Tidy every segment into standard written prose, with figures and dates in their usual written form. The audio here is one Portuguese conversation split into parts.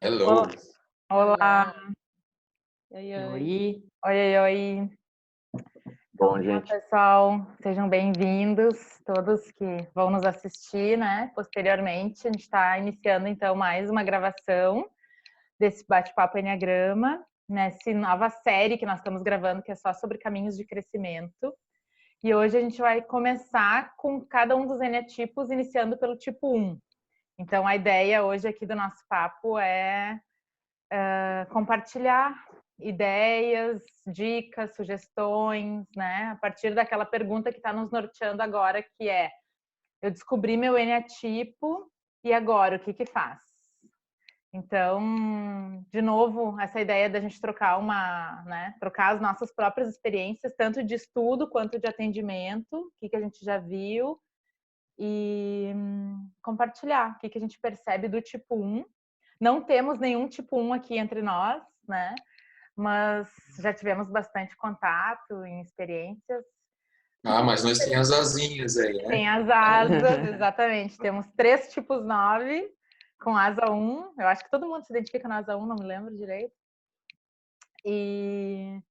Hello. Ol- Olá, Olá. Oi, oi. oi, oi, oi. Então, Bom, olá, gente. pessoal, sejam bem-vindos, todos que vão nos assistir, né? Posteriormente, a gente está iniciando então mais uma gravação desse bate-papo Enneagrama, nessa nova série que nós estamos gravando, que é só sobre caminhos de crescimento. E hoje a gente vai começar com cada um dos eneatipos, iniciando pelo tipo 1. Então, a ideia hoje aqui do nosso papo é compartilhar ideias, dicas, sugestões, né? A partir daquela pergunta que está nos norteando agora, que é: eu descobri meu eneatipo e agora o que que faz? Então, de novo, essa ideia da gente trocar as nossas próprias experiências, tanto de estudo quanto de atendimento, o que que a gente já viu, e compartilhar o que que a gente percebe do tipo 1. Não temos nenhum tipo 1 aqui entre nós, né? Mas já tivemos bastante contato em experiências. Mas nós temos as asinhas aí, né? Tem as asas, exatamente. Temos 3 tipos 9 com asa 1. Eu acho que todo mundo se identifica na asa 1, não me lembro direito. E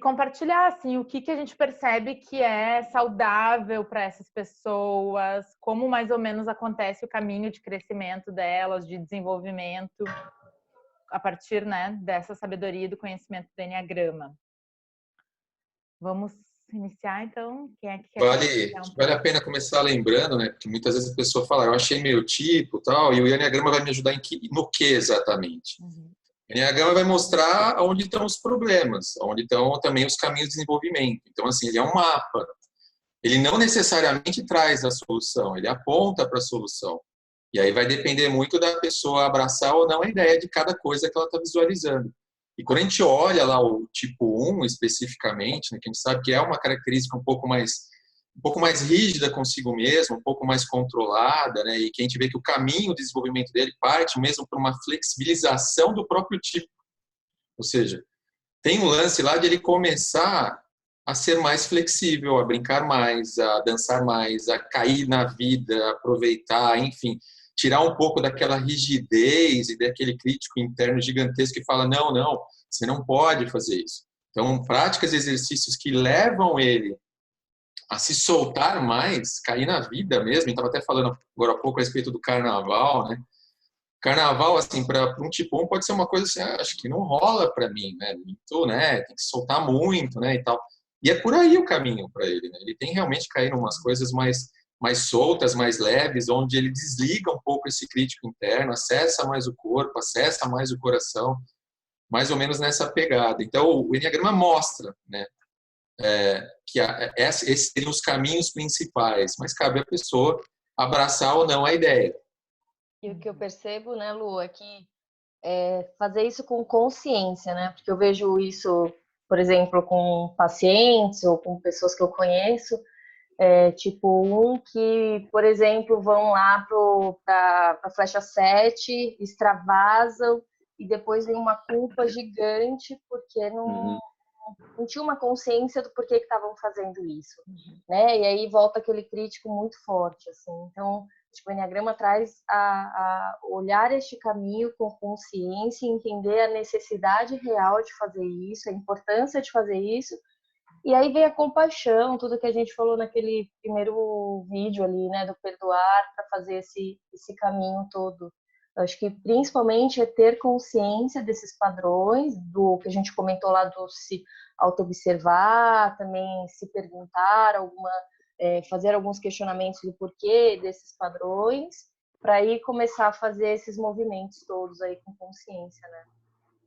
compartilhar assim o que que a gente percebe que é saudável para essas pessoas, como mais ou menos acontece o caminho de crescimento delas, de desenvolvimento, a partir, né, dessa sabedoria e do conhecimento do Enneagrama. Vamos iniciar, então? Quem é que quer Vale, compartilhar um vale pouco? a pena começar lembrando, né? Porque muitas vezes a pessoa fala, eu achei meu tipo, tal, e o Enneagrama vai me ajudar no que exatamente? Uhum. O Enneagrama vai mostrar onde estão os problemas, onde estão também os caminhos de desenvolvimento. Então, assim, ele é um mapa. Ele não necessariamente traz a solução, ele aponta para a solução. E aí vai depender muito da pessoa abraçar ou não a ideia de cada coisa que ela está visualizando. E quando a gente olha lá o tipo 1 especificamente, né, que a gente sabe que é uma característica um pouco mais rígida consigo mesmo, um pouco mais controlada, né, e que a gente vê que o caminho de desenvolvimento dele parte mesmo para uma flexibilização do próprio tipo. Ou seja, tem um lance lá de ele começar a ser mais flexível, a brincar mais, a dançar mais, a cair na vida, a aproveitar, enfim, tirar um pouco daquela rigidez e daquele crítico interno gigantesco que fala, não, não, você não pode fazer isso. Então, práticas e exercícios que levam ele a se soltar mais, cair na vida mesmo, estava até falando agora há pouco a respeito do carnaval, né? Carnaval, assim, para um tipo 1 pode ser uma coisa assim, acho que não rola para mim, né? Muito, né? Tem que soltar muito, né? E tal. E é por aí o caminho para ele, né? Ele tem realmente que cair em umas coisas mais soltas, mais leves, onde ele desliga um pouco esse crítico interno, acessa mais o corpo, acessa mais o coração, mais ou menos nessa pegada. Então, o Enneagrama mostra, né? Que esses seriam os caminhos principais, mas cabe à pessoa abraçar ou não a ideia. E o que eu percebo, né, Lu, é que fazer isso com consciência, né? Porque eu vejo isso, por exemplo, com pacientes ou com pessoas que eu conheço, tipo um que, por exemplo, vão lá para a flecha 7, extravasam e depois vem uma culpa gigante porque não tinha uma consciência do porquê que estavam fazendo isso, né? E aí volta aquele crítico muito forte, assim. Então, tipo, o Enneagrama traz a olhar este caminho com consciência, entender a necessidade real de fazer isso, a importância de fazer isso. E aí vem a compaixão, tudo que a gente falou naquele primeiro vídeo ali, né, do perdoar para fazer esse caminho todo. Eu acho que principalmente é ter consciência desses padrões, do que a gente comentou lá do se auto-observar, também se perguntar fazer alguns questionamentos do porquê desses padrões, para aí começar a fazer esses movimentos todos aí com consciência, né?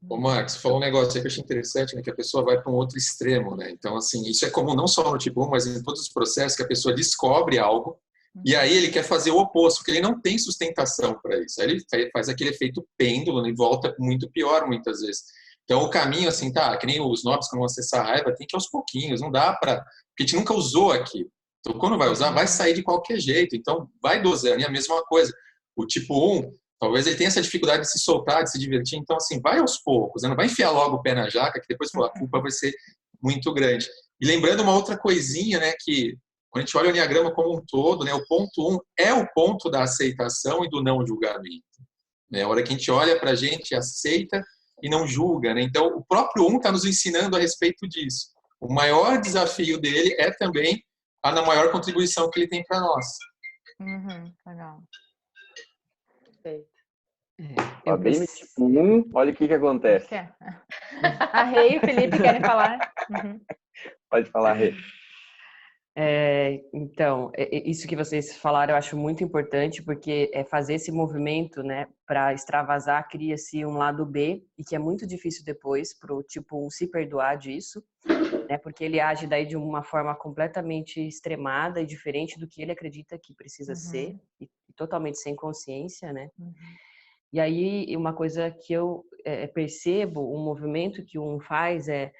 Ô, Marcos, falou um negócio aí que eu achei interessante, né, que a pessoa vai para um outro extremo, né? Então, assim, isso é comum não só no tipo 1, mas em todos os processos que a pessoa descobre algo e aí ele quer fazer o oposto, porque ele não tem sustentação para isso. Aí ele faz aquele efeito pêndulo, né, e volta muito pior muitas vezes. Então, o caminho, assim, tá, que nem os nobres que vão acessar a raiva, tem que ir aos pouquinhos, não dá para... Porque a gente nunca usou aquilo. Então, quando vai usar, vai sair de qualquer jeito. Então, vai dosando. E a mesma coisa. O tipo 1, talvez ele tenha essa dificuldade de se soltar, de se divertir. Então, assim, vai aos poucos. Né? Não vai enfiar logo o pé na jaca, que depois a culpa vai ser muito grande. E lembrando uma outra coisinha, né, que quando a gente olha o Enneagrama como um todo, né, o ponto 1 é o ponto da aceitação e do não julgamento. né? A hora que a gente olha para a gente, aceita e não julga, né? Então, o próprio está nos ensinando a respeito disso. O maior desafio dele é também a maior contribuição que ele tem para nós. Legal. Perfeito. Ó, bem no tipo 1, olha o que acontece. A Rei e o Felipe querem falar? Pode falar, Rê. Então, isso que vocês falaram eu acho muito importante, porque fazer esse movimento, né, para extravasar, cria-se um lado B, e que é muito difícil depois para o tipo 1 se perdoar disso, né, porque ele age daí de uma forma completamente extremada e diferente do que ele acredita que precisa ser, e totalmente sem consciência, né. E aí, uma coisa que eu percebo, um movimento que um faz é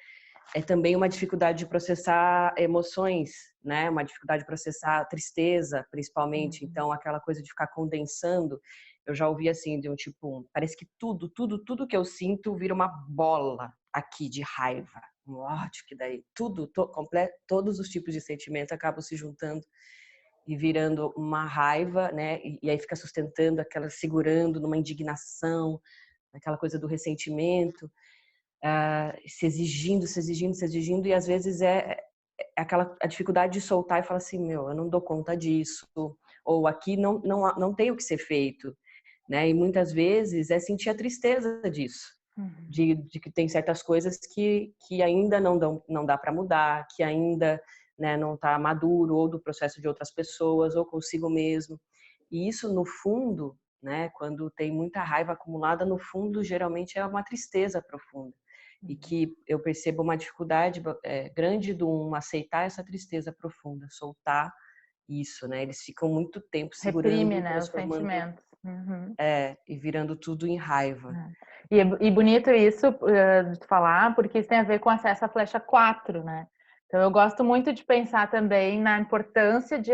também uma dificuldade de processar emoções, né? Uma dificuldade de processar tristeza, principalmente. Então, aquela coisa de ficar condensando, eu já ouvi assim, de um tipo, parece que tudo que eu sinto vira uma bola aqui de raiva, um ódio, que daí todos os tipos de sentimento acabam se juntando e virando uma raiva, né? E aí fica sustentando aquela, segurando numa indignação, aquela coisa do ressentimento. Se exigindo, e às vezes a dificuldade de soltar e falar assim, eu não dou conta disso, ou aqui não tem o que ser feito, né? E muitas vezes é sentir a tristeza disso, de que tem certas coisas que ainda não dá para mudar, que ainda, né, não está maduro, ou do processo de outras pessoas, ou consigo mesmo. E isso, no fundo, né, quando tem muita raiva acumulada, no fundo, geralmente é uma tristeza profunda. E que eu percebo uma dificuldade grande de aceitar essa tristeza profunda, soltar isso, né? Eles ficam muito tempo segurando, reprime, né, os transformando, sentimentos. e virando tudo em raiva. E bonito isso de falar, porque isso tem a ver com acesso à flecha 4, né? Então, eu gosto muito de pensar também na importância de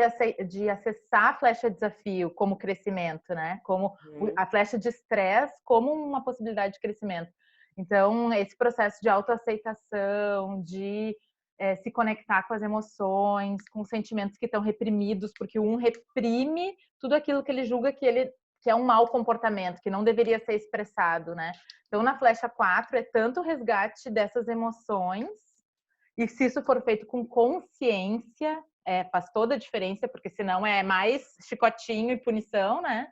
acessar a flecha desafio como crescimento, né? Como a flecha de estresse como uma possibilidade de crescimento. Então, esse processo de autoaceitação, de se conectar com as emoções, com os sentimentos que estão reprimidos, porque um reprime tudo aquilo que ele julga que é um mau comportamento, que não deveria ser expressado, né? Então, na flecha 4, é tanto o resgate dessas emoções, e se isso for feito com consciência, faz toda a diferença, porque senão é mais chicotinho e punição, né?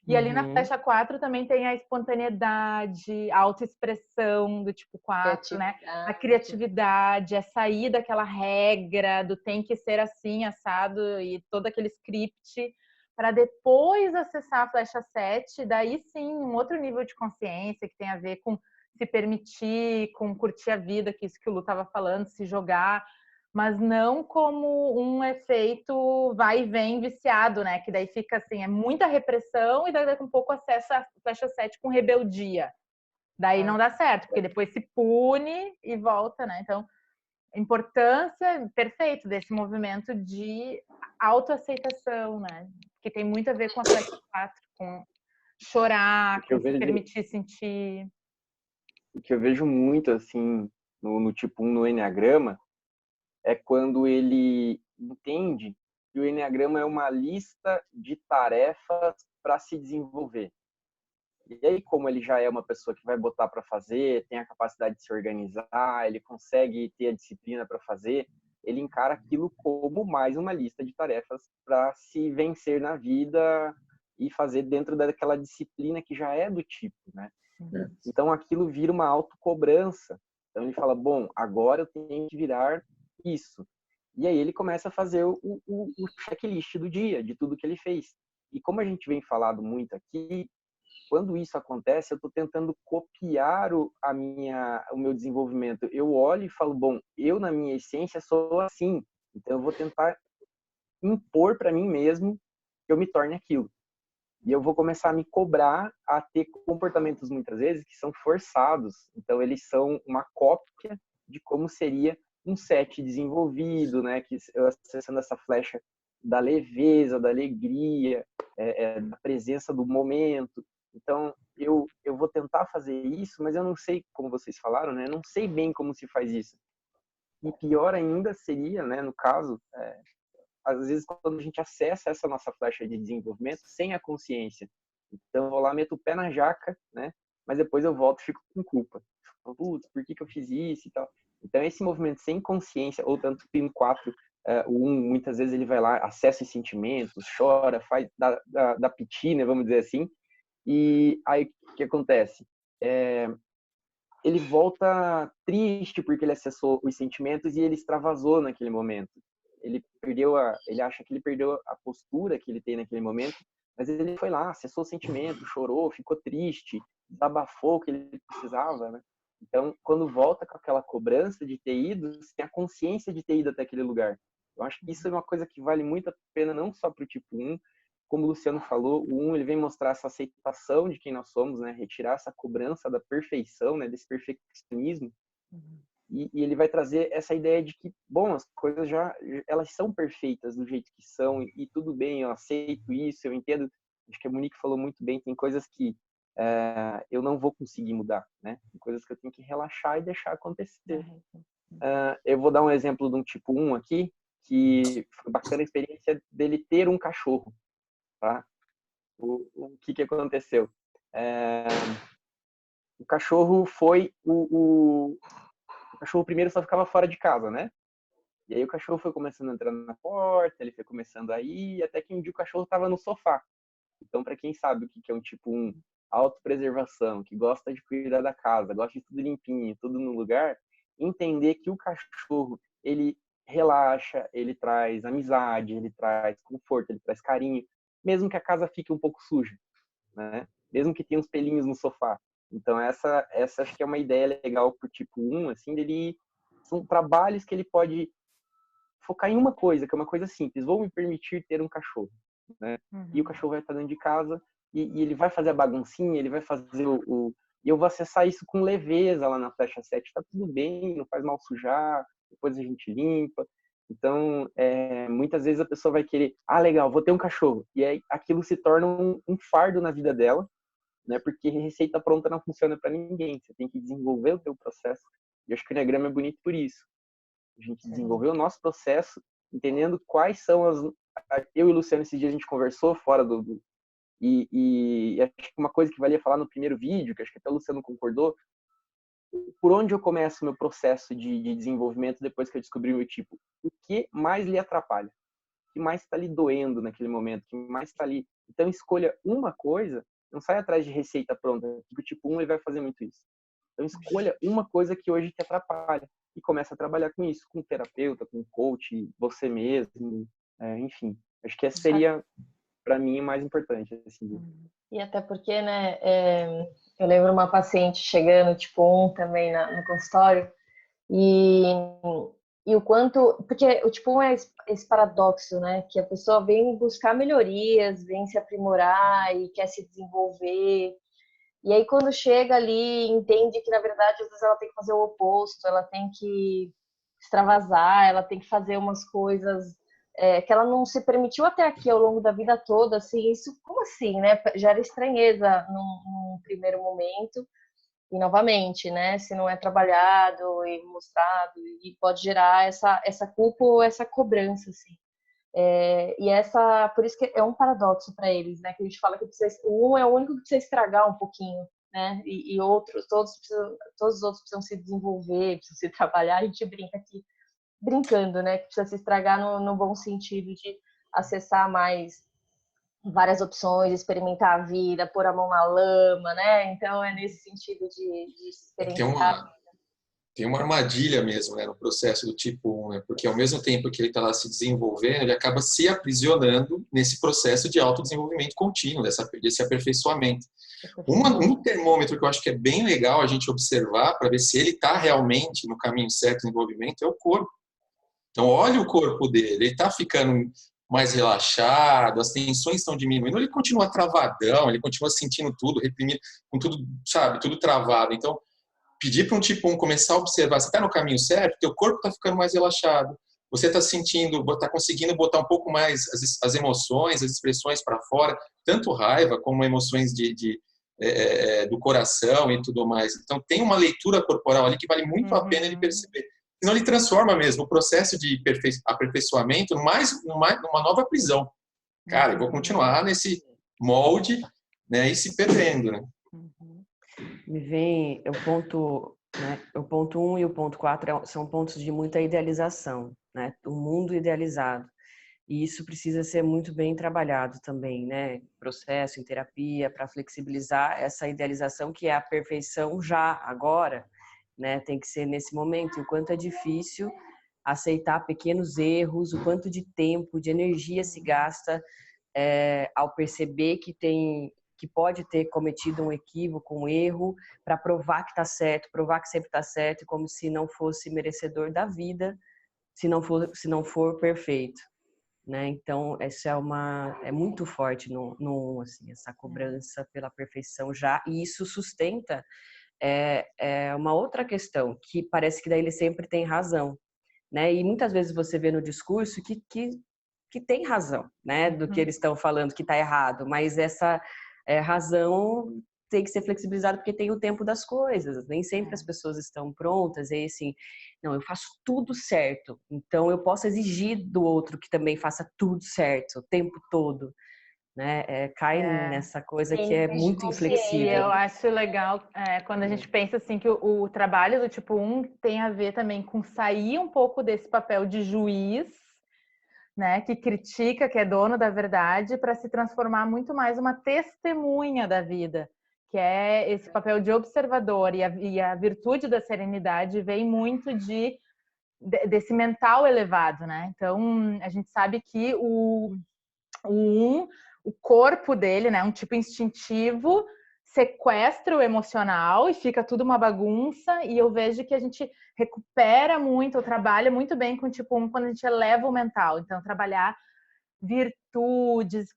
E ali na flecha 4 também tem a espontaneidade, a autoexpressão do tipo 4, né? A criatividade, a sair daquela regra do tem que ser assim, assado, e todo aquele script, para depois acessar a flecha 7, daí sim, um outro nível de consciência que tem a ver com se permitir, com curtir a vida, que isso que o Lu estava falando, se jogar, mas não como um efeito vai e vem viciado, né? Que daí fica assim, é muita repressão e daí daqui a um pouco acessa a flecha 7 com rebeldia. Daí não dá certo, porque depois se pune e volta, né? Então, a importância, perfeito, desse movimento de autoaceitação, né? Que tem muito a ver com a flecha 4, com chorar, com se permitir sentir. O que eu vejo muito, assim, no tipo 1 no Eneagrama, é quando ele entende que o Eneagrama é uma lista de tarefas para se desenvolver. E aí, como ele já é uma pessoa que vai botar para fazer, tem a capacidade de se organizar, ele consegue ter a disciplina para fazer, ele encara aquilo como mais uma lista de tarefas para se vencer na vida e fazer dentro daquela disciplina que já é do tipo, né? Então, aquilo vira uma autocobrança. Então, ele fala, bom, agora eu tenho que virar isso. E aí ele começa a fazer o checklist do dia, de tudo que ele fez. E como a gente vem falado muito aqui, quando isso acontece, eu estou tentando copiar o meu desenvolvimento. Eu olho e falo, bom, eu na minha essência sou assim, então eu vou tentar impor para mim mesmo que eu me torne aquilo. E eu vou começar a me cobrar a ter comportamentos muitas vezes que são forçados. Então eles são uma cópia de como seria um 7 desenvolvido, né? Que acessando essa flecha da leveza, da alegria, da presença do momento. Então eu vou tentar fazer isso, mas eu não sei, como vocês falaram, né? Eu não sei bem como se faz isso. E pior ainda seria, né? No caso, às vezes quando a gente acessa essa nossa flecha de desenvolvimento sem a consciência Então eu vou lá, meto o pé na jaca, né? Mas depois eu volto e fico com culpa. Putz, por que eu fiz isso e tal? Então esse movimento sem consciência, ou tanto que no 4, o 1, muitas vezes ele vai lá, acessa os sentimentos, chora, faz da pitina, vamos dizer assim. E aí o que acontece? Ele volta triste porque ele acessou os sentimentos e ele extravasou naquele momento. Ele acha que ele perdeu a postura que ele tem naquele momento, mas ele foi lá, acessou o sentimento, chorou, ficou triste, desabafou o que ele precisava, né? Então, quando volta com aquela cobrança de ter ido, você tem a consciência de ter ido até aquele lugar. Eu acho que isso é uma coisa que vale muito a pena, não só para o tipo 1, como o Luciano falou, o 1 ele vem mostrar essa aceitação de quem nós somos, né? Retirar essa cobrança da perfeição, né? Desse perfeccionismo. E ele vai trazer essa ideia de que, bom, as coisas elas são perfeitas do jeito que são e tudo bem, eu aceito isso, eu entendo. Acho que a Monique falou muito bem, tem coisas que eu não vou conseguir mudar, né? Tem coisas que eu tenho que relaxar e deixar acontecer. Eu vou dar um exemplo de um tipo 1 aqui, que foi bacana a experiência dele ter um cachorro, tá? O que aconteceu? O cachorro foi o cachorro primeiro só ficava fora de casa, né? E aí o cachorro foi começando a entrar na porta, ele foi começando a ir, até que um dia o cachorro estava no sofá. Então, para quem sabe o que é um tipo 1, autopreservação, que gosta de cuidar da casa, gosta de tudo limpinho, tudo no lugar, entender que o cachorro, ele relaxa, ele traz amizade, ele traz conforto, ele traz carinho, mesmo que a casa fique um pouco suja, né? Mesmo que tenha uns pelinhos no sofá. Então essa acho que é uma ideia legal pro tipo 1, assim, dele são trabalhos que ele pode focar em uma coisa, que é uma coisa simples, vou me permitir ter um cachorro, né? E o cachorro vai estar dentro de casa e ele vai fazer a baguncinha, ele vai fazer e eu vou acessar isso com leveza lá na flecha 7, tá tudo bem, não faz mal sujar, depois a gente limpa. Então, muitas vezes a pessoa vai querer, legal, vou ter um cachorro. E aí aquilo se torna um fardo na vida dela, né? Porque receita pronta não funciona para ninguém. Você tem que desenvolver o teu processo. E eu acho que o Enneagrama é bonito por isso. A gente desenvolveu o nosso processo, entendendo quais são eu e o Luciano, esses dias a gente conversou fora e acho que uma coisa que valia falar no primeiro vídeo, que acho que até o Luciano concordou, por onde eu começo o meu processo de desenvolvimento depois que eu descobri o meu tipo? O que mais lhe atrapalha? O que mais está lhe doendo naquele momento? O que mais está ali? Então, escolha uma coisa, não saia atrás de receita pronta, porque o tipo 1 ele vai fazer muito isso. Então, escolha uma coisa que hoje te atrapalha e começa a trabalhar com isso, com um terapeuta, com um coach, você mesmo, enfim. Acho que essa seria, para mim, o mais importante. Assim. E até porque, né, eu lembro uma paciente chegando, tipo 1 também no consultório, e o quanto... Porque o tipo 1 é esse paradoxo, né, que a pessoa vem buscar melhorias, vem se aprimorar e quer se desenvolver. E aí, quando chega ali, entende que, na verdade, às vezes ela tem que fazer o oposto, ela tem que extravasar, ela tem que fazer umas coisas que ela não se permitiu até aqui ao longo da vida toda, assim, isso, como assim, né? Gera estranheza num primeiro momento, e novamente, né? Se não é trabalhado e mostrado, e pode gerar essa culpa ou essa cobrança, assim. Por isso que é um paradoxo para eles, né? Que a gente fala que o 1 é o único que precisa estragar um pouquinho, né? E outros, todos os outros precisam se desenvolver, precisam se trabalhar. A gente brinca aqui, brincando, né? Que precisa se estragar no bom sentido de acessar mais várias opções, experimentar a vida, pôr a mão na lama, né? Então é nesse sentido de experimentar. Tem uma armadilha mesmo, né, no processo do tipo 1, né? Porque ao mesmo tempo que ele está lá se desenvolvendo, ele acaba se aprisionando nesse processo de autodesenvolvimento contínuo, desse aperfeiçoamento. Um termômetro que eu acho que é bem legal a gente observar para ver se ele está realmente no caminho certo de desenvolvimento é o corpo. Então, olha o corpo dele, ele está ficando mais relaxado, as tensões estão diminuindo, ele continua travadão, ele continua sentindo tudo, reprimido, com tudo, sabe, tudo travado. Então, pedir para um tipo 1 começar a observar, você está no caminho certo, teu corpo está ficando mais relaxado, você está sentindo, está conseguindo botar um pouco mais as emoções, as expressões para fora, tanto raiva como emoções do coração e tudo mais. Então, tem uma leitura corporal ali que vale muito a pena ele perceber. Senão ele transforma mesmo o processo de aperfeiçoamento numa nova prisão. Cara, eu vou continuar nesse molde né, e se perdendo, né? Me vem o ponto, né? O ponto 1 e o ponto 4 são pontos de muita idealização, né? O mundo idealizado. E isso precisa ser muito bem trabalhado também, né? Processo em terapia para flexibilizar essa idealização que é a perfeição já agora, né? Tem que ser nesse momento. E o quanto é difícil aceitar pequenos erros, o quanto de tempo, de energia se gasta ao perceber que pode ter cometido um equívoco, um erro, para provar que está certo, provar que sempre está certo, como se não fosse merecedor da vida, se não for perfeito, né? Então, essa é muito forte no assim, essa cobrança pela perfeição já, e isso sustenta uma outra questão, que parece que daí ele sempre tem razão, né? E muitas vezes você vê no discurso que tem razão, né? Do que eles estão falando que está errado, mas essa razão tem que ser flexibilizada porque tem o tempo das coisas. Nem sempre as pessoas estão prontas. E assim, não, eu faço tudo certo, então eu posso exigir do outro que também faça tudo certo o tempo todo, né? Cai nessa coisa que é muito E inflexível. eu acho legal quando a gente pensa assim que o trabalho do tipo 1 tem a ver também com sair um pouco desse papel de juiz, né, que critica, que é dono da verdade, para se transformar muito mais uma testemunha da vida, que é esse papel de observador. E a virtude da serenidade vem muito desse mental elevado, né? Então, a gente sabe que o corpo dele, né, um tipo instintivo, sequestra o emocional e fica tudo uma bagunça, e eu vejo que a gente recupera muito, ou trabalha muito bem com o tipo 1 quando a gente eleva o mental. Então, trabalhar virtudes,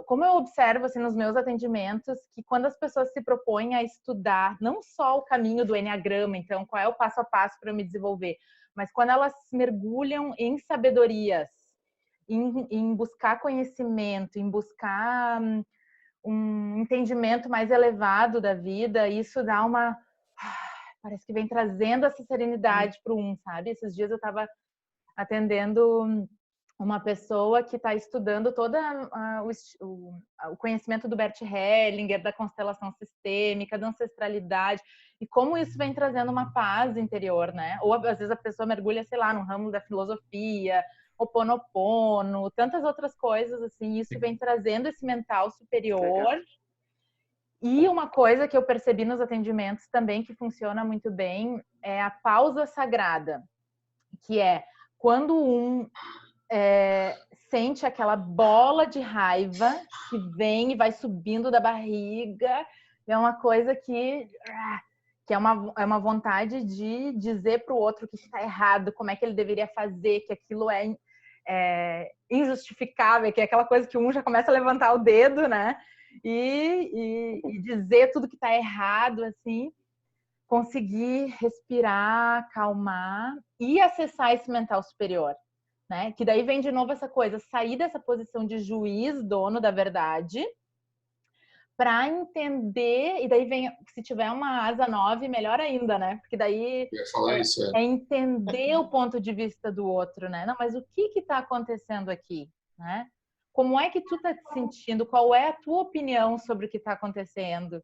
como eu observo assim, nos meus atendimentos, que quando as pessoas se propõem a estudar não só o caminho do enneagrama, então qual é o passo a passo para eu me desenvolver, mas quando elas mergulham em sabedorias, em buscar conhecimento, em buscar um entendimento mais elevado da vida, isso dá parece que vem trazendo essa serenidade para sabe? Esses dias eu estava atendendo uma pessoa que está estudando todo o conhecimento do Bert Hellinger, da constelação sistêmica, da ancestralidade, e como isso vem trazendo uma paz interior, né? Ou às vezes a pessoa mergulha, sei lá, no ramo da filosofia, Ho'oponopono, tantas outras coisas, assim, e isso vem trazendo esse mental superior. E uma coisa que eu percebi nos atendimentos também que funciona muito bem é a pausa sagrada, que é quando sente aquela bola de raiva que vem e vai subindo da barriga, é uma coisa que é uma vontade de dizer para o outro que está errado, como é que ele deveria fazer, que aquilo é injustificável, que é aquela coisa que já começa a levantar o dedo, né? E dizer tudo que está errado, assim, conseguir respirar, acalmar e acessar esse mental superior, né? Que daí vem de novo essa coisa, sair dessa posição de juiz, dono da verdade, para entender, e daí vem, se tiver uma asa 9, melhor ainda, né? Porque daí Eu ia falar isso, é entender o ponto de vista do outro, né? Não, mas o que está acontecendo aqui, né? Como é que tu tá te sentindo? Qual é a tua opinião sobre o que está acontecendo?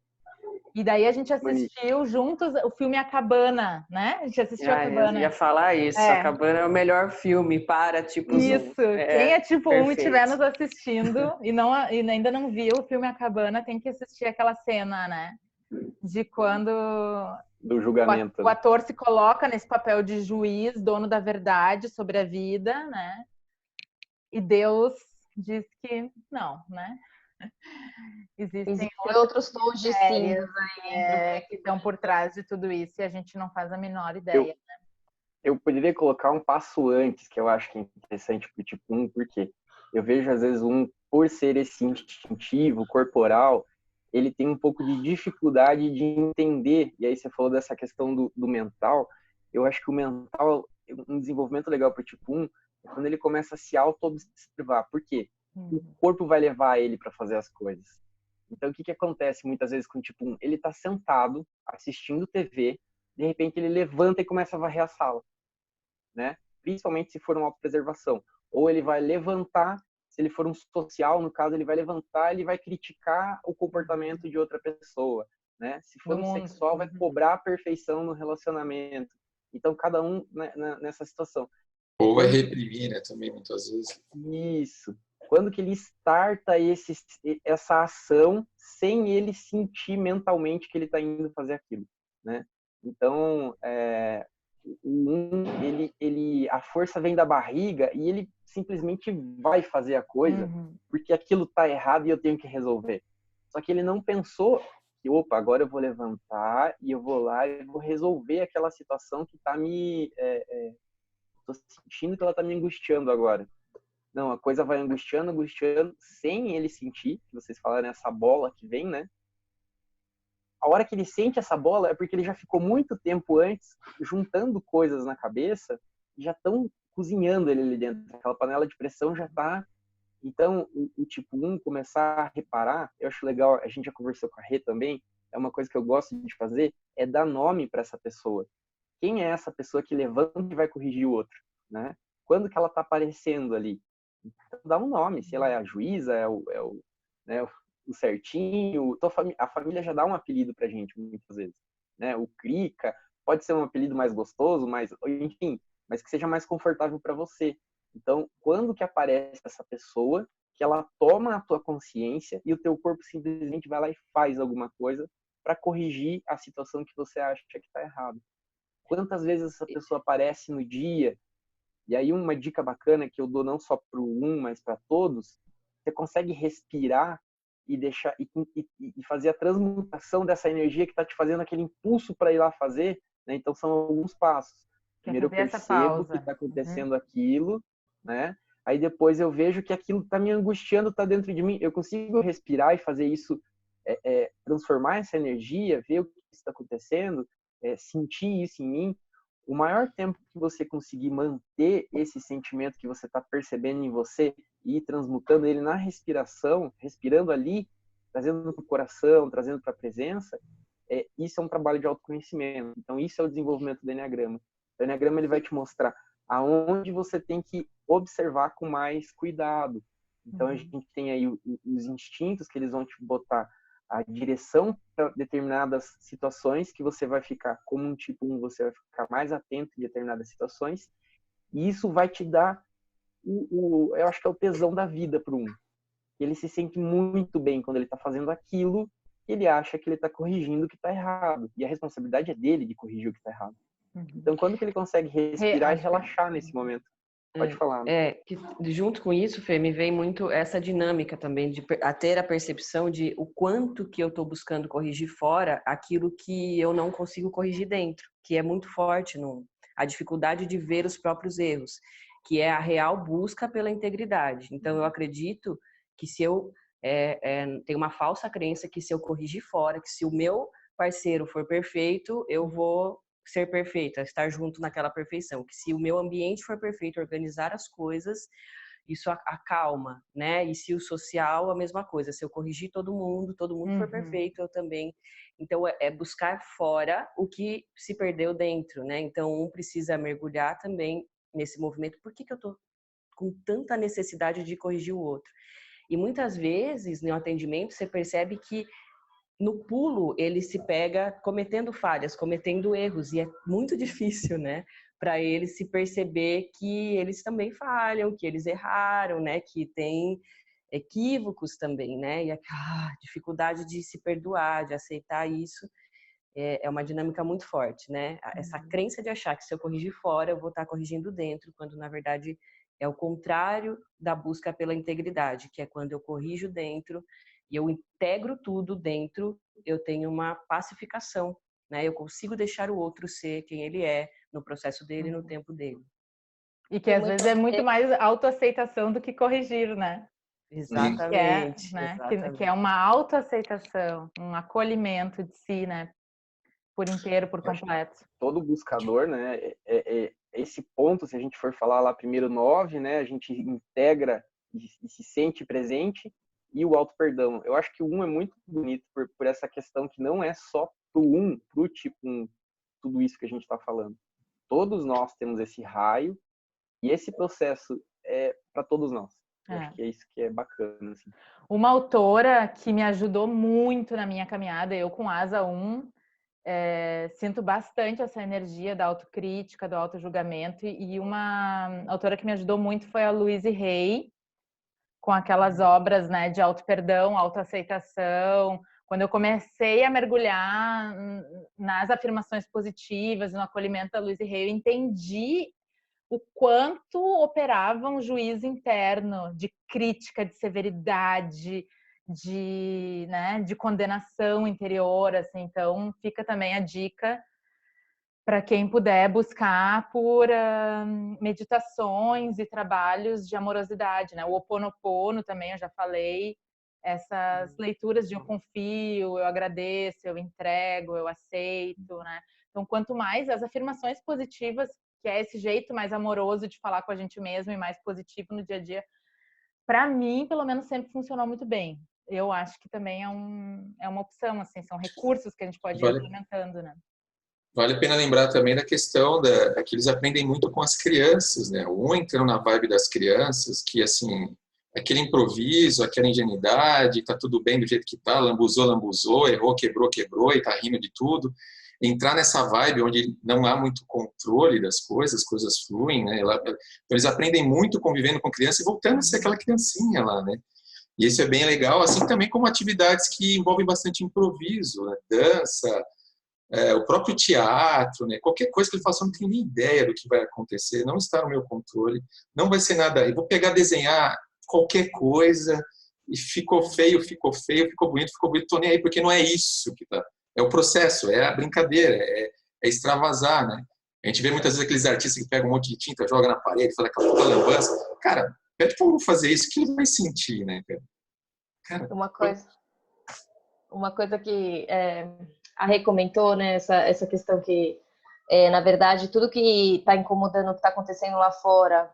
E daí a gente assistiu juntos o filme A Cabana, né? A gente assistiu A Cabana. Eu ia falar isso, A Cabana é o melhor filme para tipo 1. Isso, quem é tipo 1 e estiver nos assistindo e ainda não viu o filme A Cabana, tem que assistir aquela cena, né? De quando do julgamento, o ator se coloca nesse papel de juiz, dono da verdade sobre a vida, né? E Deus diz que não, né? Existem outros tons de cinza que estão por trás de tudo isso e a gente não faz a menor ideia. Eu poderia colocar um passo antes, que eu acho que é interessante para o tipo 1, porque eu vejo às vezes por ser esse instintivo, corporal, ele tem um pouco de dificuldade de entender, e aí você falou dessa questão do mental, eu acho que o mental, um desenvolvimento legal para o tipo 1, é quando ele começa a se auto-observar. Por quê? O corpo vai levar ele para fazer as coisas. Então, o que acontece muitas vezes com o tipo 1? Ele está sentado, assistindo TV, de repente ele levanta e começa a varrer a sala, né? Principalmente se for uma autopreservação. Ou ele vai levantar, Se ele for um social, no caso, ele vai levantar, ele vai criticar o comportamento de outra pessoa, né? Se for um sexual, vai cobrar a perfeição no relacionamento. Então, cada um, né, nessa situação. Ou vai reprimir, né, também, muitas vezes. Isso. Quando que ele starta essa ação sem ele sentir mentalmente que ele está indo fazer aquilo, né? Então, a força vem da barriga e ele simplesmente vai fazer a coisa porque aquilo está errado e eu tenho que resolver. Só que ele não pensou que, opa, agora eu vou levantar e eu vou lá e vou resolver aquela situação que está tô sentindo que ela está me angustiando agora. Não, a coisa vai angustiando, sem ele sentir, que vocês falaram, essa bola que vem, né? A hora que ele sente essa bola é porque ele já ficou muito tempo antes juntando coisas na cabeça e já estão cozinhando ele ali dentro. Aquela panela de pressão já está. Então, o tipo 1 começar a reparar, eu acho legal, a gente já conversou com a Rê também, é uma coisa que eu gosto de fazer, é dar nome para essa pessoa. Quem é essa pessoa que levanta e vai corrigir o outro, né? Quando que ela está aparecendo ali? Então, dá um nome, se ela é a juíza, né, o certinho, a família já dá um apelido pra gente, muitas vezes, né? O Crica, pode ser um apelido mais gostoso, enfim, mas que seja mais confortável para você. Então, quando que aparece essa pessoa, que ela toma a tua consciência e o teu corpo simplesmente vai lá e faz alguma coisa para corrigir a situação que você acha que está errado. Quantas vezes essa pessoa aparece no dia? E aí uma dica bacana que eu dou não só para o mas para todos, você consegue respirar e deixar e fazer a transmutação dessa energia que está te fazendo aquele impulso para ir lá fazer, né? Então são alguns passos. Primeiro eu percebo que está acontecendo aquilo, né? Aí depois eu vejo que aquilo está me angustiando, está dentro de mim. Eu consigo respirar e fazer isso, transformar essa energia, ver o que está acontecendo, sentir isso em mim. O maior tempo que você conseguir manter esse sentimento que você está percebendo em você e ir transmutando ele na respiração, respirando ali, trazendo para o coração, trazendo para a presença, isso é um trabalho de autoconhecimento. Então, isso é o desenvolvimento do Enneagrama. O Enneagrama ele vai te mostrar aonde você tem que observar com mais cuidado. Então, a gente tem aí os instintos que eles vão te botar a direção para determinadas situações, que você vai ficar como um tipo 1, você vai ficar mais atento em determinadas situações, e isso vai te dar eu acho que é o tesão da vida para o 1. Ele se sente muito bem quando ele está fazendo aquilo que ele acha que ele está corrigindo o que está errado, e a responsabilidade é dele de corrigir o que está errado. Então, quando que ele consegue respirar e relaxar nesse momento? Pode falar. Que junto com isso, Fê, me vem muito essa dinâmica também de ter a percepção de o quanto que eu estou buscando corrigir fora aquilo que eu não consigo corrigir dentro, que é muito forte, a dificuldade de ver os próprios erros, que é a real busca pela integridade. Então, eu acredito que se eu tenho uma falsa crença que se eu corrigir fora, que se o meu parceiro for perfeito, eu vou ser perfeita, estar junto naquela perfeição, que se o meu ambiente for perfeito, organizar as coisas, isso acalma, né? E se o social, a mesma coisa, se eu corrigir todo mundo for perfeito, eu também. Então, é buscar fora o que se perdeu dentro, né? Então, um precisa mergulhar também nesse movimento. Por que eu tô com tanta necessidade de corrigir o outro? E muitas vezes, no atendimento, você percebe que no pulo ele se pega cometendo falhas, cometendo erros, e é muito difícil, né, para ele se perceber que eles também falham, que eles erraram, né, que tem equívocos também, né, e a dificuldade de se perdoar, de aceitar isso, é uma dinâmica muito forte, né, essa crença de achar que se eu corrigir fora, eu vou estar corrigindo dentro, quando na verdade é o contrário da busca pela integridade, que é quando eu corrijo dentro e eu integro tudo dentro, eu tenho uma pacificação, né? Eu consigo deixar o outro ser quem ele é, no processo dele, no tempo dele. E que às vezes é muito mais autoaceitação do que corrigir, né? Exatamente. Que é uma autoaceitação, um acolhimento de si, né? Por inteiro, por completo. Todo buscador, né? Esse ponto, se a gente for falar lá primeiro 9, né? A gente integra e se sente presente, e o auto-perdão. Eu acho que o 1 é muito bonito por essa questão que não é só pro 1, pro tipo 1, tudo isso que a gente está falando. Todos nós temos esse raio, e esse processo é para todos nós. Eu acho que é isso que é bacana, assim. Uma autora que me ajudou muito na minha caminhada, eu com Asa 1, sinto bastante essa energia da autocrítica, do autojulgamento, e uma autora que me ajudou muito foi a Louise Hay, com aquelas obras, né, de auto-perdão, autoaceitação. Quando eu comecei a mergulhar nas afirmações positivas, no acolhimento da Louise Hay, eu entendi o quanto operava um juízo interno de crítica, de severidade, de condenação interior, assim. Então, fica também a dica para quem puder buscar por meditações e trabalhos de amorosidade, né? O Ho Oponopono também, eu já falei, essas leituras de eu confio, eu agradeço, eu entrego, eu aceito, né? Então, quanto mais as afirmações positivas, que é esse jeito mais amoroso de falar com a gente mesmo e mais positivo no dia a dia, para mim, pelo menos, sempre funcionou muito bem. Eu acho que também é uma opção, assim, são recursos que a gente pode ir implementando, né? Vale a pena lembrar também da questão que eles aprendem muito com as crianças, né? Um entrando na vibe das crianças, que assim, aquele improviso, aquela ingenuidade, tá tudo bem do jeito que tá, lambuzou, errou, quebrou e tá rindo de tudo. Entrar nessa vibe onde não há muito controle das coisas, as coisas fluem, né? Então eles aprendem muito convivendo com criança e voltando a ser aquela criancinha lá, né? E isso é bem legal, assim também como atividades que envolvem bastante improviso, né? Dança, o próprio teatro, né? Qualquer coisa que ele faça, eu não tenho nem ideia do que vai acontecer, não está no meu controle, não vai ser nada. Eu vou pegar, desenhar qualquer coisa e ficou feio, ficou bonito, tô nem aí, porque não é isso que tá. É o processo, é a brincadeira, é extravasar, né? A gente vê muitas vezes aqueles artistas que pegam um monte de tinta, joga na parede, faz aquela puta lambança. Cara, pede para o fazer isso, que ele vai sentir, né, cara? Uma coisa que a Rê comentou, né, essa questão que, na verdade, tudo que está incomodando, o que está acontecendo lá fora,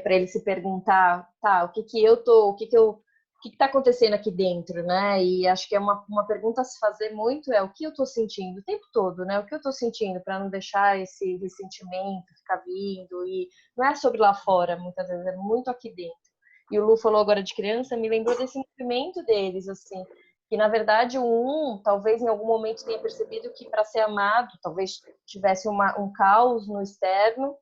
para ele se perguntar, tá, o que está acontecendo aqui dentro, né? E acho que é uma pergunta a se fazer muito, o que eu estou sentindo o tempo todo, né? O que eu estou sentindo, para não deixar esse ressentimento ficar vindo, e não é sobre lá fora, muitas vezes, é muito aqui dentro. E o Lu falou agora de criança, me lembrou desse movimento deles, assim, que na verdade talvez em algum momento tenha percebido que para ser amado, talvez tivesse um caos no externo,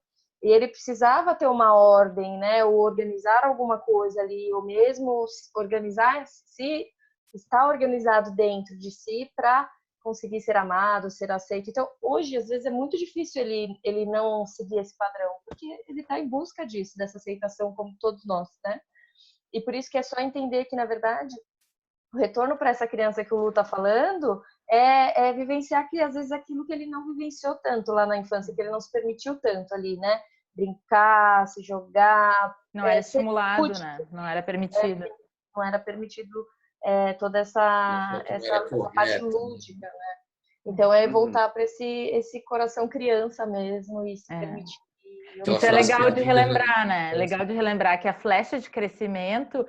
e ele precisava ter uma ordem, né, ou organizar alguma coisa ali, ou mesmo organizar, se está organizado dentro de si para conseguir ser amado, ser aceito. Então, hoje, às vezes, é muito difícil ele não seguir esse padrão, porque ele está em busca disso, dessa aceitação, como todos nós, né? E por isso que é só entender que, na verdade, o retorno para essa criança que o Lu está falando é vivenciar que, às vezes, aquilo que ele não vivenciou tanto lá na infância, que ele não se permitiu tanto ali, né? Brincar, se jogar. Não era estimulado, né? Não era permitido. Não era permitido toda essa parte lúdica, né? Então, voltar para esse coração criança mesmo e se permitir. Isso é legal de relembrar, né? Legal de relembrar que a flecha de crescimento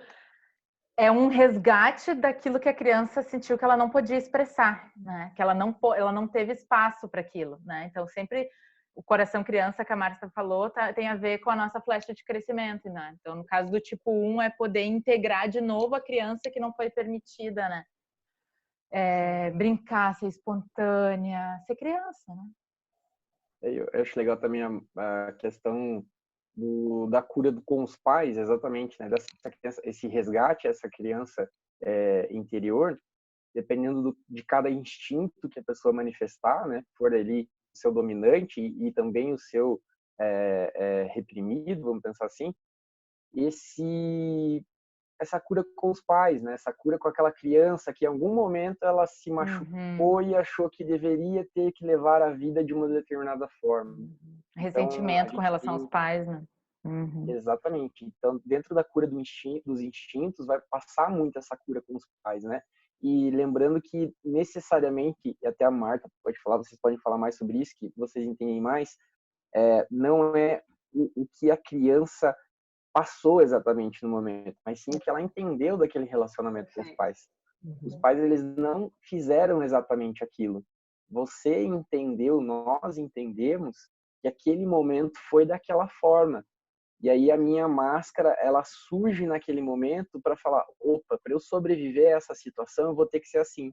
é um resgate daquilo que a criança sentiu que ela não podia expressar, né? Que ela não teve espaço para aquilo, né? Então, sempre o coração criança que a Márcia falou tem a ver com a nossa flecha de crescimento, né? Então, no caso do tipo 1, é poder integrar de novo a criança que não foi permitida, né? Brincar, ser espontânea, ser criança, né? Eu acho legal também a questão da cura com os pais, exatamente, né? Esse resgate, essa criança interior, dependendo de cada instinto que a pessoa manifestar, né? For ali o seu dominante e também o seu reprimido, vamos pensar assim, essa cura com os pais, né? Essa cura com aquela criança que em algum momento ela se machucou e achou que deveria ter que levar a vida de uma determinada forma. Ressentimento com relação aos pais, né? Exatamente. Então, dentro da cura dos instintos, vai passar muito essa cura com os pais, né? E lembrando que necessariamente, e até a Marta pode falar, vocês podem falar mais sobre isso, que vocês entendem mais, não é o que a criança passou exatamente no momento, mas sim que ela entendeu daquele relacionamento com os pais. Os pais, eles não fizeram exatamente aquilo. Você entendeu, nós entendemos que aquele momento foi daquela forma. E aí a minha máscara, ela surge naquele momento para falar, opa, para eu sobreviver a essa situação, eu vou ter que ser assim.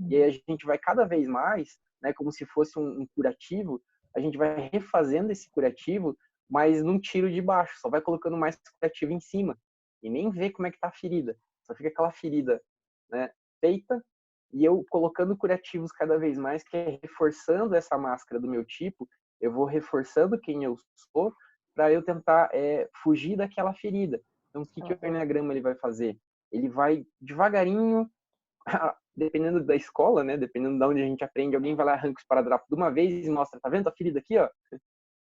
E aí a gente vai cada vez mais, né, como se fosse um curativo, a gente vai refazendo esse curativo, mas num tiro de baixo, só vai colocando mais curativo em cima. E nem vê como é que tá a ferida. Só fica aquela ferida, né, feita, e eu colocando curativos cada vez mais, que é reforçando essa máscara do meu tipo, eu vou reforçando quem eu sou, para eu tentar fugir daquela ferida. Então, o que o Enneagrama ele vai fazer? Ele vai devagarinho, dependendo da escola, né? Dependendo de onde a gente aprende, alguém vai lá, arranca os paradrapos de uma vez e mostra, tá vendo a ferida aqui, ó?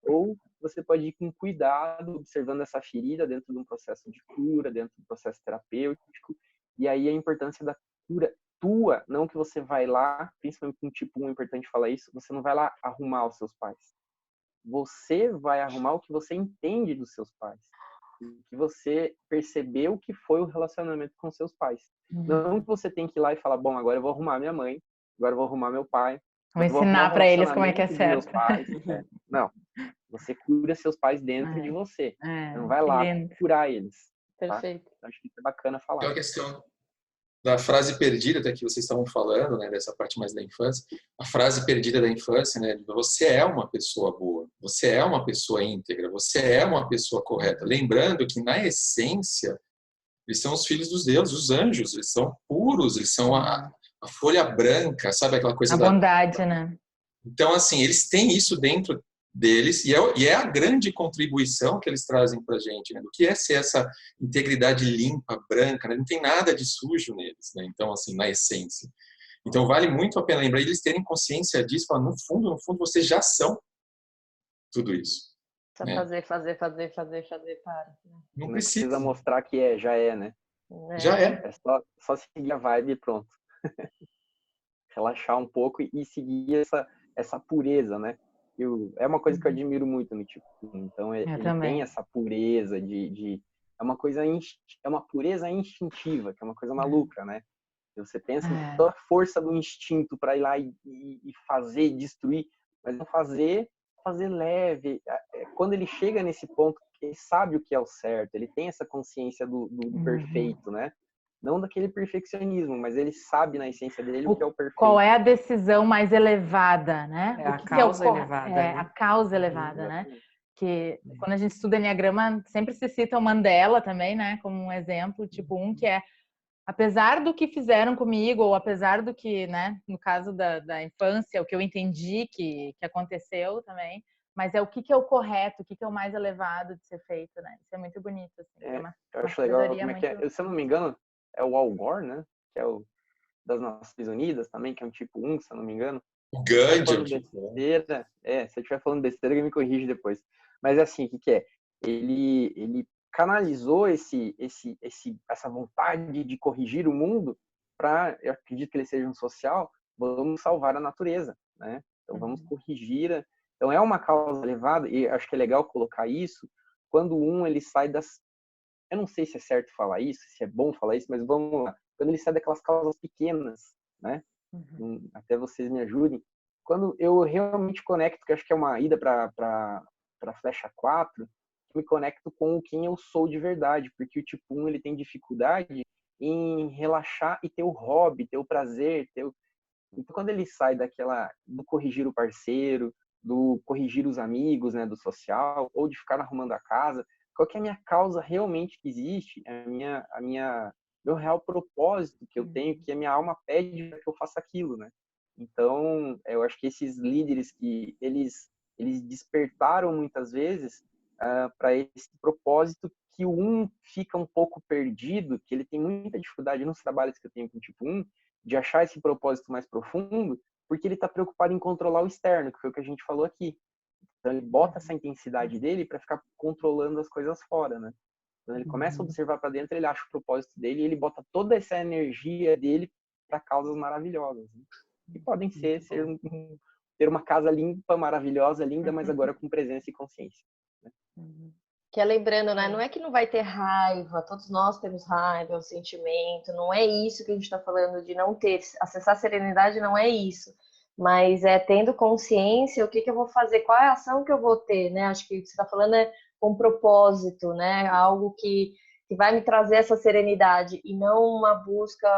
Ou você pode ir com cuidado, observando essa ferida dentro de um processo de cura, dentro do processo terapêutico. E aí a importância da cura tua, não que você vai lá, principalmente com tipo 1, é importante falar isso, você não vai lá arrumar os seus pais. Você vai arrumar o que você entende dos seus pais. O que você percebeu que foi o relacionamento com seus pais. Não que você tem que ir lá e falar, bom, agora eu vou arrumar minha mãe, agora eu vou arrumar meu pai. Vou ensinar para eles como é que é certo. Não, você cura seus pais dentro de você. Você não vai lá curar eles. Perfeito. Tá? Acho que isso é bacana falar. Então a questão da frase perdida, até que vocês estavam falando, né, dessa parte mais da infância, a frase perdida da infância, né, você é uma pessoa boa, você é uma pessoa íntegra, você é uma pessoa correta. Lembrando que, na essência, eles são os filhos dos deuses, os anjos, eles são puros, eles são a folha branca, sabe aquela coisa a bondade, né? Então, assim, eles têm isso dentro deles e é a grande contribuição que eles trazem para a gente, né? Do que é ser essa integridade limpa, branca, né? Não tem nada de sujo neles, né? Então, assim, na essência. Então, vale muito a pena lembrar eles terem consciência disso, falar, no fundo, vocês já são tudo isso. Só né? fazer, para. Não precisa mostrar que já é, né? Já é. É só seguir a vibe e pronto. Relaxar um pouco e seguir essa pureza, né? É uma coisa que eu admiro muito no tipo. Então, ele tem essa pureza é uma pureza instintiva, que é uma coisa maluca, né? Você pensa em toda a força do instinto para ir lá e fazer, destruir, mas não fazer leve. Quando ele chega nesse ponto, ele sabe o que é o certo, ele tem essa consciência do perfeito, né? Não daquele perfeccionismo, mas ele sabe na essência dele o que é o perfeito. Qual é a decisão mais elevada, né? A causa elevada. É, a causa elevada, né? Que quando a gente estuda Enneagrama, sempre se cita o Mandela também, né? Como um exemplo, tipo que é apesar do que fizeram comigo, ou apesar do que, né? No caso da infância, o que eu entendi que aconteceu também, mas é o que é o correto, o que é o mais elevado de ser feito, né? Isso é muito bonito. Assim, eu acho legal como é que é. Se eu não me engano, é o Al Gore, né? Que é o das Nações Unidas também, que é um tipo 1, se eu não me engano. O Gandhi. Se eu estiver falando besteira, ele me corrige depois. Mas assim, o que é? Ele canalizou essa vontade de corrigir o mundo para, eu acredito que ele seja um social, vamos salvar a natureza, né? Então vamos corrigir. Então é uma causa elevada, e acho que é legal colocar isso, quando ele sai das... Eu não sei se é certo falar isso, se é bom falar isso, mas vamos lá. Quando ele sai daquelas causas pequenas, né? Até vocês me ajudem. Quando eu realmente conecto, que acho que é uma ida para flecha 4, me conecto com quem eu sou de verdade, porque o tipo 1 ele tem dificuldade em relaxar e ter o hobby, ter o prazer, Então quando ele sai do corrigir o parceiro, do corrigir os amigos, né, do social, ou de ficar arrumando a casa, qual que é a minha causa realmente que existe, meu real propósito que eu tenho, que a minha alma pede para que eu faça aquilo, né? Então, eu acho que esses líderes que eles despertaram muitas vezes para esse propósito, que fica um pouco perdido, que ele tem muita dificuldade nos trabalhos que eu tenho com o tipo 1, de achar esse propósito mais profundo, porque ele está preocupado em controlar o externo, que foi o que a gente falou aqui. Então, ele bota essa intensidade dele para ficar controlando as coisas fora, né? Quando ele começa a observar para dentro, ele acha o propósito dele e ele bota toda essa energia dele para causas maravilhosas, né? Que podem ter uma casa limpa, maravilhosa, linda, mas agora com presença e consciência, né? Que é lembrando, né? Não é que não vai ter raiva, todos nós temos raiva, o sentimento, não é isso que a gente está falando de não ter, acessar a serenidade não é isso, mas é tendo consciência, o que eu vou fazer, qual é a ação que eu vou ter, né? Acho que o que você está falando é com propósito, né? Algo que vai me trazer essa serenidade e não uma busca,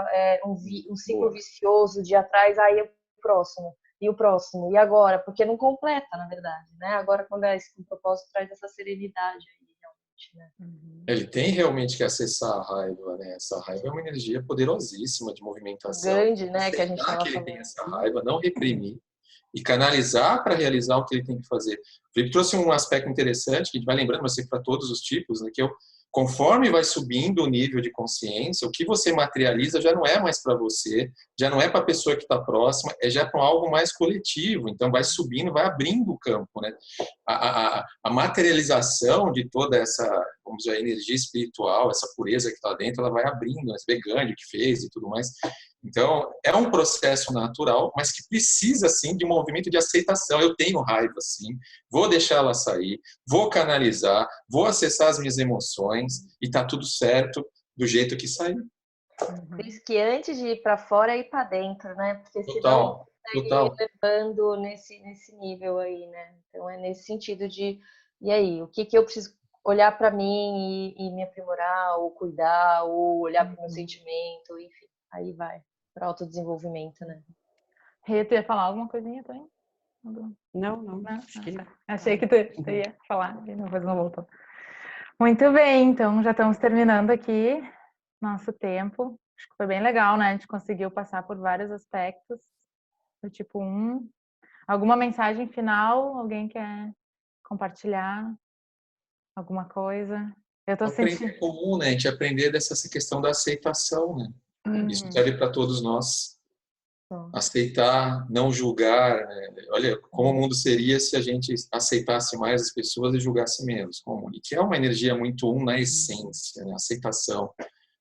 um ciclo vicioso de atrás, aí o próximo, e agora? Porque não completa, na verdade, né? Agora, quando é esse propósito, traz essa serenidade aí, realmente, né? Ele tem realmente que acessar a raiva, né? Essa raiva é uma energia poderosíssima de movimentação. Grande, né? Que a gente Aceitar estava que ele falando. tem essa raiva, não reprimir e canalizar para realizar o que ele tem que fazer. O Felipe trouxe um aspecto interessante que a gente vai lembrando, mas para todos os tipos, né? Que conforme vai subindo o nível de consciência, o que você materializa já não é mais para você, já não é para a pessoa que está próxima, é já para algo mais coletivo. Então vai subindo, vai abrindo o campo, né? A materialização de toda essa, vamos dizer, energia espiritual, essa pureza que está dentro, ela vai abrindo, né? Você vê Gandhi que fez e tudo mais. Então, é um processo natural, mas que precisa, sim, de um movimento de aceitação. Eu tenho raiva, sim, vou deixar ela sair, vou canalizar, vou acessar as minhas emoções e está tudo certo do jeito que saiu. Por isso que antes de ir para fora, é ir para dentro, né? Porque senão Total. ir levando nesse nível aí, né? Então, é nesse sentido de, e aí, o que eu preciso olhar para mim e me aprimorar, ou cuidar, ou olhar para o meu sentimento, enfim, aí vai para autodesenvolvimento, né? Rê, tu ia falar alguma coisinha também? Não. Acho que... Achei que tu ia falar, e depois não voltou. Muito bem, então já estamos terminando aqui nosso tempo. Acho que foi bem legal, né? A gente conseguiu passar por vários aspectos do tipo 1. Alguma mensagem final? Alguém quer compartilhar alguma coisa? Eu tô sentindo. É comum, né? A gente aprender dessa questão da aceitação, né? Isso serve para todos nós. Aceitar, não julgar, né? Olha, como o mundo seria se a gente aceitasse mais as pessoas e julgasse menos. E que é uma energia muito na essência, né? Aceitação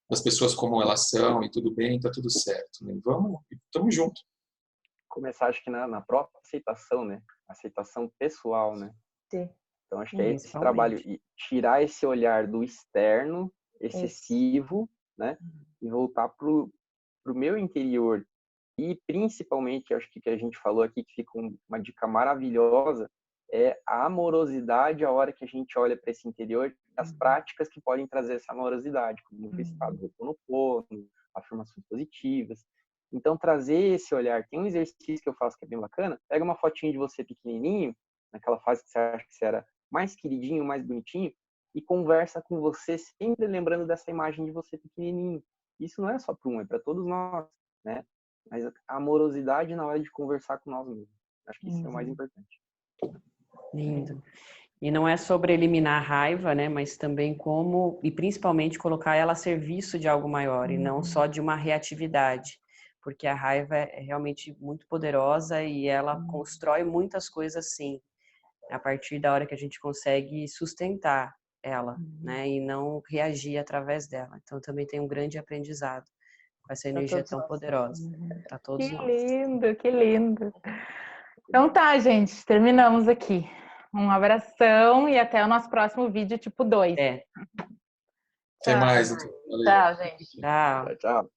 das pessoas como elas são e tudo bem, tá tudo certo. Né? Estamos juntos. Começar, acho que na própria aceitação, né? Aceitação pessoal, né? Sim. Então, acho que é esse trabalho. E tirar esse olhar do externo, excessivo, né? E voltar pro meu interior. E, principalmente, acho que a gente falou aqui, que fica uma dica maravilhosa, é a amorosidade a hora que a gente olha para esse interior, as práticas que podem trazer essa amorosidade, como o estado do Ho'oponopono, afirmações positivas. Então, trazer esse olhar. Tem um exercício que eu faço que é bem bacana. Pega uma fotinha de você pequenininho, naquela fase que você acha que você era mais queridinho, mais bonitinho, e conversa com você sempre lembrando dessa imagem de você pequenininho. Isso não é só para é para todos nós, né? Mas a amorosidade na hora de conversar com nós mesmos. Acho que isso é o mais importante. Lindo. E não é sobre eliminar a raiva, né? Mas também como, e principalmente colocar ela a serviço de algo maior e não só de uma reatividade. Porque a raiva é realmente muito poderosa e ela constrói muitas coisas, sim, a partir da hora que a gente consegue sustentar ela, né? E não reagir através dela. Então também tem um grande aprendizado com essa energia tão poderosa para todos nós. Que lindo. Então tá, gente, terminamos aqui. Um abração e até o nosso próximo vídeo, tipo 2. Até mais. Tchau, gente. Tchau. Tchau.